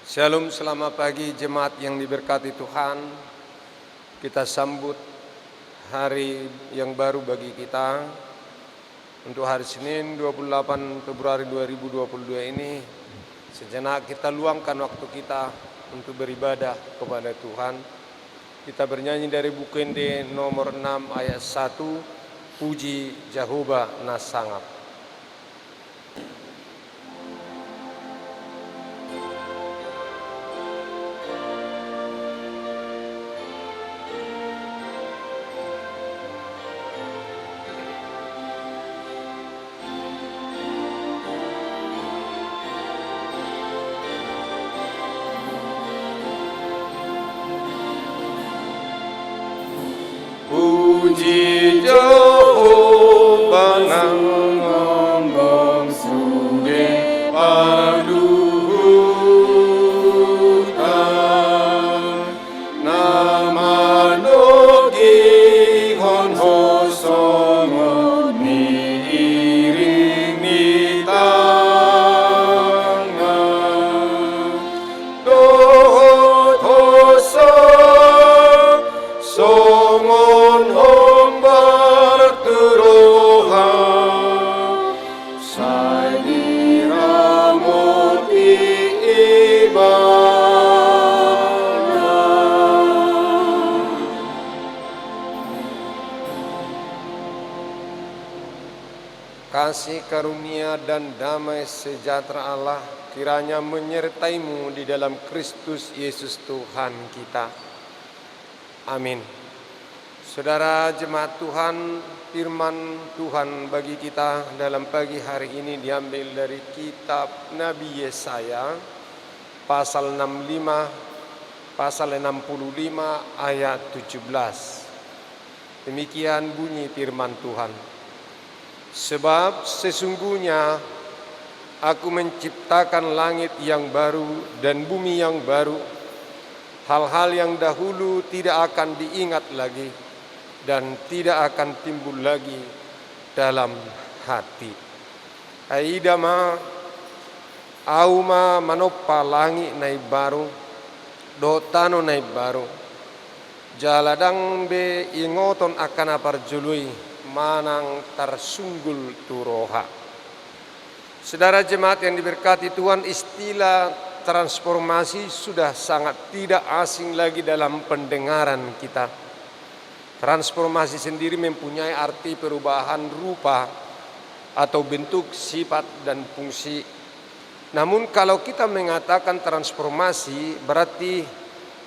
Shalom, selamat pagi jemaat yang diberkati Tuhan. Kita sambut hari yang baru bagi kita. Untuk hari Senin 28 Februari 2022 ini, sejenak kita luangkan waktu kita untuk beribadah kepada Tuhan. Kita bernyanyi dari buku Ende nomor 6 ayat 1, Puji Jehovah Nasangap. Puji Jehovah nangong suge paduhutan nama nogi hon hosongo ni iring ni tangan dohot hosong songon hombar teroha sai diramoti ibadah. Kasih karunia dan damai sejahtera Allah kiranya menyertaimu di dalam Kristus Yesus Tuhan kita. Amin. Saudara jemaat Tuhan, firman Tuhan bagi kita dalam pagi hari ini diambil dari kitab Nabi Yesaya pasal 65 ayat 17. Demikian bunyi firman Tuhan. Sebab sesungguhnya aku menciptakan langit yang baru dan bumi yang baru. Hal-hal yang dahulu tidak akan diingat lagi dan tidak akan timbul lagi dalam hati. Aidama auma manoppa langit nai baru, dotano nai baru. Jaladang be ingoton akan aparjului manang tarsunggul turoha. Saudara jemaat yang diberkati Tuhan, istilah transformasi sudah sangat tidak asing lagi dalam pendengaran kita. Transformasi sendiri mempunyai arti perubahan rupa atau bentuk, sifat, dan fungsi. Namun kalau kita mengatakan transformasi berarti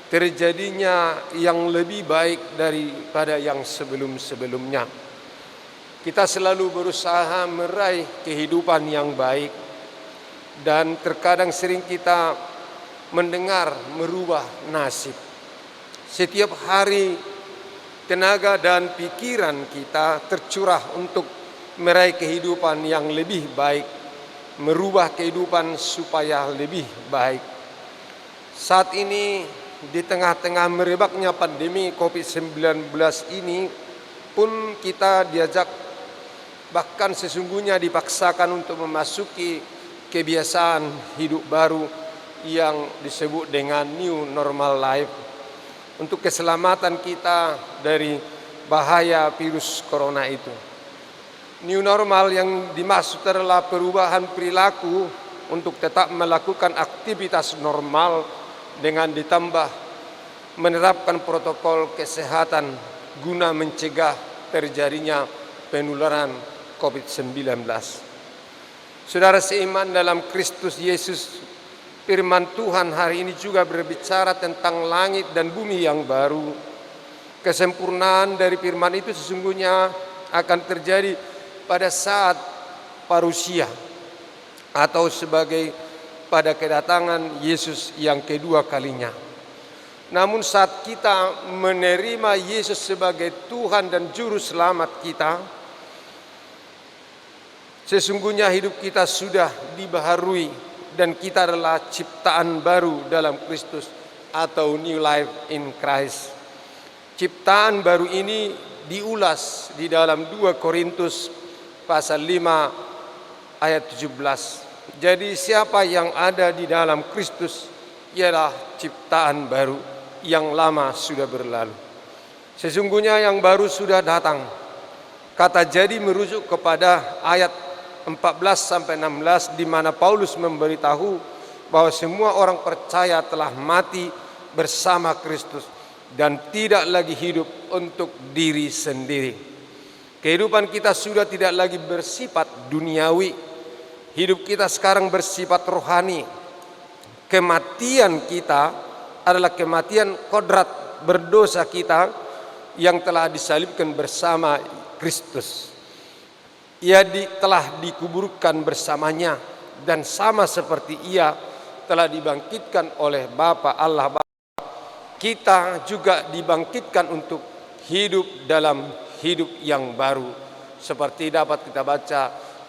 terjadinya yang lebih baik daripada yang sebelum-sebelumnya. Kita selalu berusaha meraih kehidupan yang baik. Dan terkadang sering kita mendengar merubah nasib. Setiap hari tenaga dan pikiran kita tercurah untuk meraih kehidupan yang lebih baik, merubah kehidupan supaya lebih baik. Saat ini di tengah-tengah merebaknya pandemi COVID-19 ini pun kita diajak, bahkan sesungguhnya dipaksakan untuk memasuki kebiasaan hidup baru yang disebut dengan new normal life untuk keselamatan kita dari bahaya virus corona itu. New normal yang dimaksud adalah perubahan perilaku untuk tetap melakukan aktivitas normal dengan ditambah menerapkan protokol kesehatan guna mencegah terjadinya penularan COVID-19. Saudara seiman dalam Kristus Yesus, firman Tuhan hari ini juga berbicara tentang langit dan bumi yang baru. Kesempurnaan dari firman itu sesungguhnya akan terjadi pada saat parusia atau sebagai pada kedatangan Yesus yang kedua kalinya. Namun saat kita menerima Yesus sebagai Tuhan dan Juru Selamat kita, sesungguhnya hidup kita sudah dibaharui dan kita adalah ciptaan baru dalam Kristus atau new life in Christ. Ciptaan baru ini diulas di dalam 2 Korintus pasal 5 ayat 17. Jadi siapa yang ada di dalam Kristus ialah ciptaan baru, yang lama sudah berlalu. Sesungguhnya yang baru sudah datang. Kata jadi merujuk kepada ayat 14-16 di mana Paulus memberitahu bahwa semua orang percaya telah mati bersama Kristus dan tidak lagi hidup untuk diri sendiri. Kehidupan kita sudah tidak lagi bersifat duniawi. Hidup kita sekarang bersifat rohani. Kematian kita adalah kematian kodrat berdosa kita yang telah disalibkan bersama Kristus. Ia telah dikuburkan bersamanya dan sama seperti ia telah dibangkitkan oleh Bapa Allah Bapa. Kita juga dibangkitkan untuk hidup dalam hidup yang baru, seperti dapat kita baca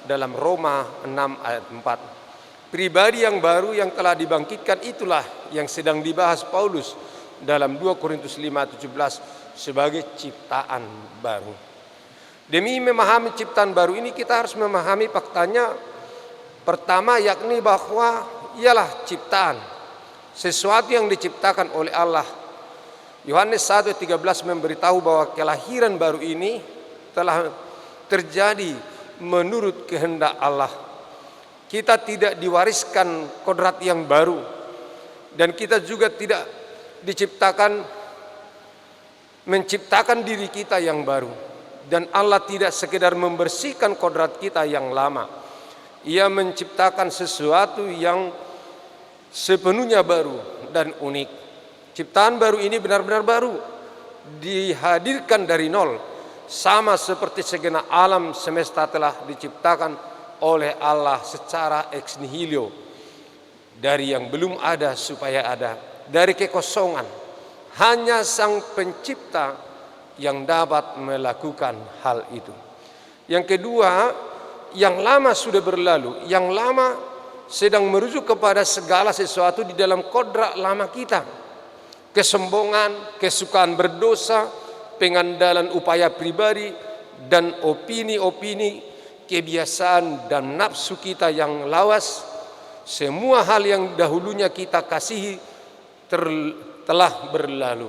dalam Roma 6 ayat 4. Pribadi yang baru yang telah dibangkitkan itulah yang sedang dibahas Paulus dalam 2 Korintus 5:17 sebagai ciptaan baru. Demi memahami ciptaan baru ini kita harus memahami faktanya pertama, yakni bahwa ialah ciptaan, sesuatu yang diciptakan oleh Allah. Yohanes 1:13 memberitahu bahwa kelahiran baru ini telah terjadi menurut kehendak Allah. Kita tidak diwariskan kodrat yang baru, dan kita juga tidak menciptakan diri kita yang baru. Dan Allah tidak sekedar membersihkan kodrat kita yang lama. Ia menciptakan sesuatu yang sepenuhnya baru dan unik. Ciptaan baru ini benar-benar baru, dihadirkan dari nol, sama seperti segenap alam semesta telah diciptakan oleh Allah secara ex nihilo, dari yang belum ada supaya ada, dari kekosongan. Hanya Sang Pencipta yang dapat melakukan hal itu. Yang kedua, yang lama sudah berlalu. Yang lama sedang merujuk kepada segala sesuatu di dalam kodrat lama kita. Kesombongan, kesukaan berdosa, pengandalan upaya pribadi, dan opini-opini, kebiasaan dan nafsu kita yang lawas. Semua hal yang dahulunya kita kasihi telah berlalu.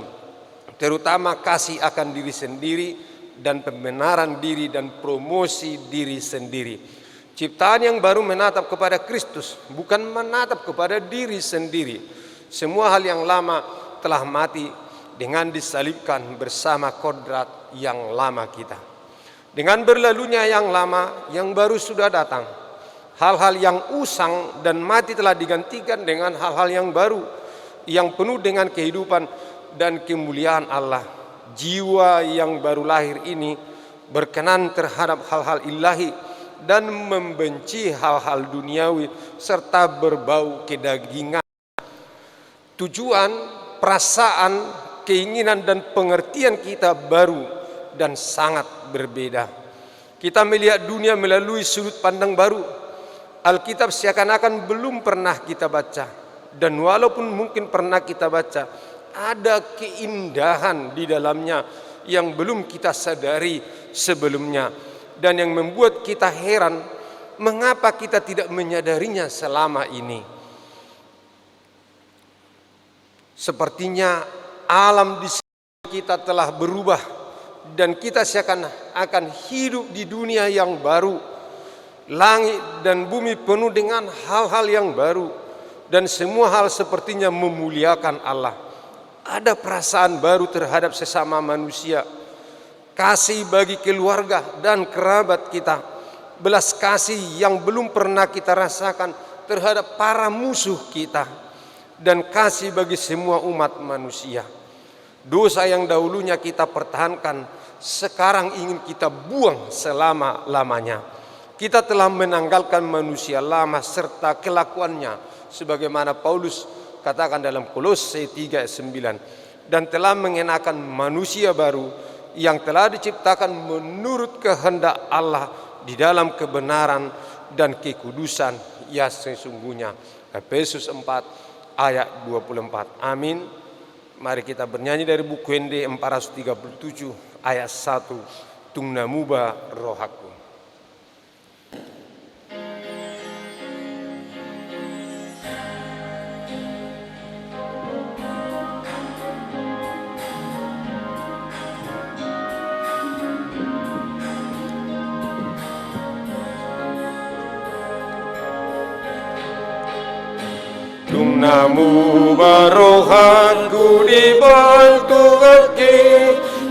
Terutama kasih akan diri sendiri dan pembenaran diri dan promosi diri sendiri. Ciptaan yang baru menatap kepada Kristus, bukan menatap kepada diri sendiri. Semua hal yang lama telah mati dengan disalibkan bersama kodrat yang lama kita. Dengan berlalunya yang lama, yang baru sudah datang. Hal-hal yang usang dan mati telah digantikan dengan hal-hal yang baru, yang penuh dengan kehidupan dan kemuliaan Allah. Jiwa yang baru lahir ini berkenan terhadap hal-hal ilahi dan membenci hal-hal duniawi serta berbau kedagingan. Tujuan, perasaan, keinginan dan pengertian kita baru dan sangat berbeda. Kita melihat dunia melalui sudut pandang baru. Alkitab seakan-akan belum pernah kita baca, dan walaupun mungkin pernah kita baca, ada keindahan di dalamnya yang belum kita sadari sebelumnya, dan yang membuat kita heran mengapa kita tidak menyadarinya selama ini. Sepertinya alam di sekitar kita telah berubah dan kita seakan-akan hidup di dunia yang baru. Langit dan bumi penuh dengan hal-hal yang baru, dan semua hal sepertinya memuliakan Allah. Ada perasaan baru terhadap sesama manusia, kasih bagi keluarga dan kerabat kita, belas kasih yang belum pernah kita rasakan terhadap para musuh kita, dan kasih bagi semua umat manusia. Dosa yang dahulunya kita pertahankan, sekarang ingin kita buang selama-lamanya. Kita telah menanggalkan manusia lama serta kelakuannya, sebagaimana Paulus katakan dalam Kolose 3:9, dan telah mengenakan manusia baru yang telah diciptakan menurut kehendak Allah di dalam kebenaran dan kekudusan yang sesungguhnya. Efesus 4 ayat 24. Amin. Mari kita bernyanyi dari buku ND 437 ayat 1. Tungnamuba rohaku. Dung namu barohatku dibantu kaki,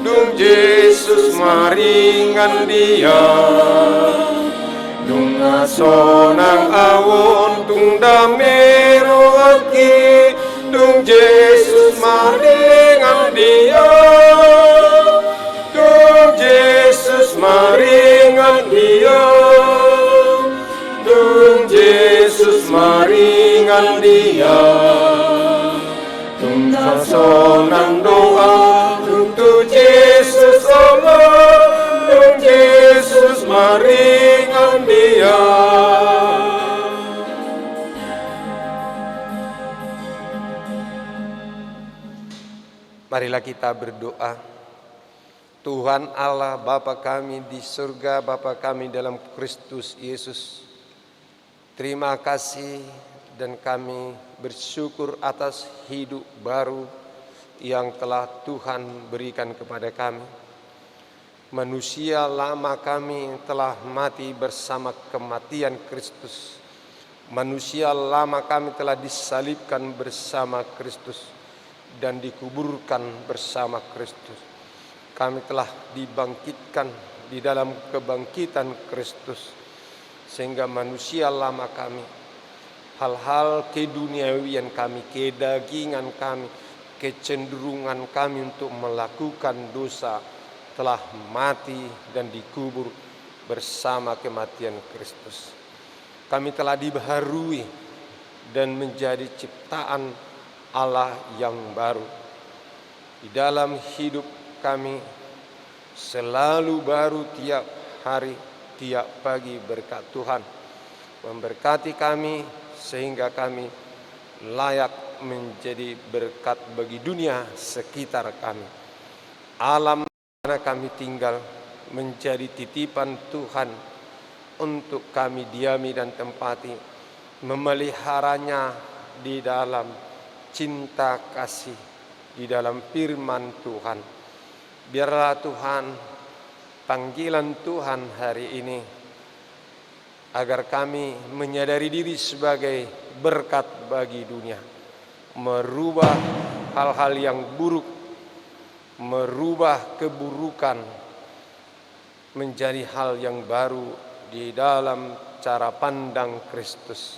dung Yesus maringan dia. Dung asonang awon dung damero hati, dung Yesus maringan dia. Dung Yesus maringan dia. Dung Yesus maringan dia. Dung asonang doa untuk Yesus Allah. Dung Yesus maringan dia. Marilah kita berdoa. Tuhan Allah Bapa kami di surga, Bapa kami dalam Kristus Yesus, terima kasih dan kami bersyukur atas hidup baru yang telah Tuhan berikan kepada kami. Manusia lama kami telah mati bersama kematian Kristus. Manusia lama kami telah disalibkan bersama Kristus dan dikuburkan bersama Kristus. Kami telah dibangkitkan di dalam kebangkitan Kristus, sehingga manusia lama kami, hal-hal keduniawian kami, kedagingan kami, kecenderungan kami untuk melakukan dosa telah mati dan dikubur bersama kematian Kristus. Kami telah dibaharui dan menjadi ciptaan Allah yang baru. Di dalam hidup kami selalu baru tiap hari, tiap pagi berkat Tuhan memberkati kami sehingga kami layak menjadi berkat bagi dunia sekitar kami. Alam di mana kami tinggal menjadi titipan Tuhan untuk kami diami dan tempati, memeliharanya di dalam cinta kasih, di dalam firman Tuhan. Biarlah Tuhan, panggilan Tuhan hari ini agar kami menyadari diri sebagai berkat bagi dunia, merubah hal-hal yang buruk, merubah keburukan menjadi hal yang baru di dalam cara pandang Kristus.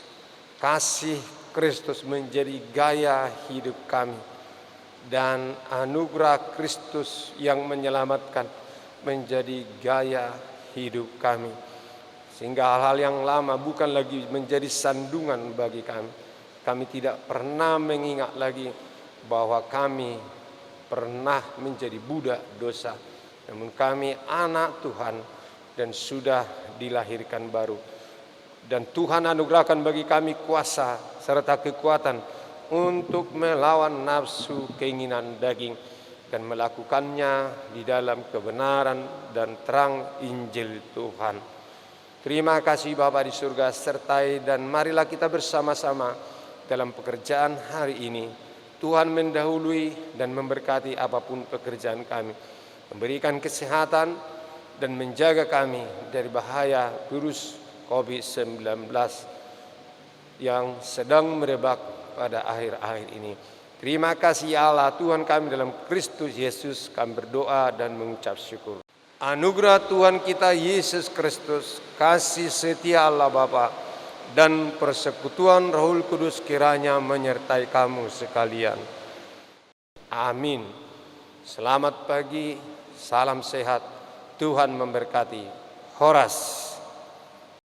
Kasih Kristus menjadi gaya hidup kami, dan anugerah Kristus yang menyelamatkan menjadi gaya hidup kami. Sehingga hal-hal yang lama bukan lagi menjadi sandungan bagi kami. Kami tidak pernah mengingat lagi bahwa kami pernah menjadi budak dosa. Namun kami anak Tuhan dan sudah dilahirkan baru. Dan Tuhan anugerahkan bagi kami kuasa serta kekuatan untuk melawan nafsu keinginan daging dan melakukannya di dalam kebenaran dan terang Injil Tuhan. Terima kasih Bapa di surga, sertai dan marilah kita bersama-sama dalam pekerjaan hari ini. Tuhan mendahului dan memberkati apapun pekerjaan kami, memberikan kesehatan dan menjaga kami dari bahaya virus COVID-19 yang sedang merebak pada akhir-akhir ini. Terima kasih ya Allah, Tuhan kami dalam Kristus Yesus, kami berdoa dan mengucap syukur. Anugerah Tuhan kita Yesus Kristus, kasih setia Allah Bapa, dan persekutuan Roh Kudus kiranya menyertai kamu sekalian. Amin. Selamat pagi, salam sehat, Tuhan memberkati. Horas.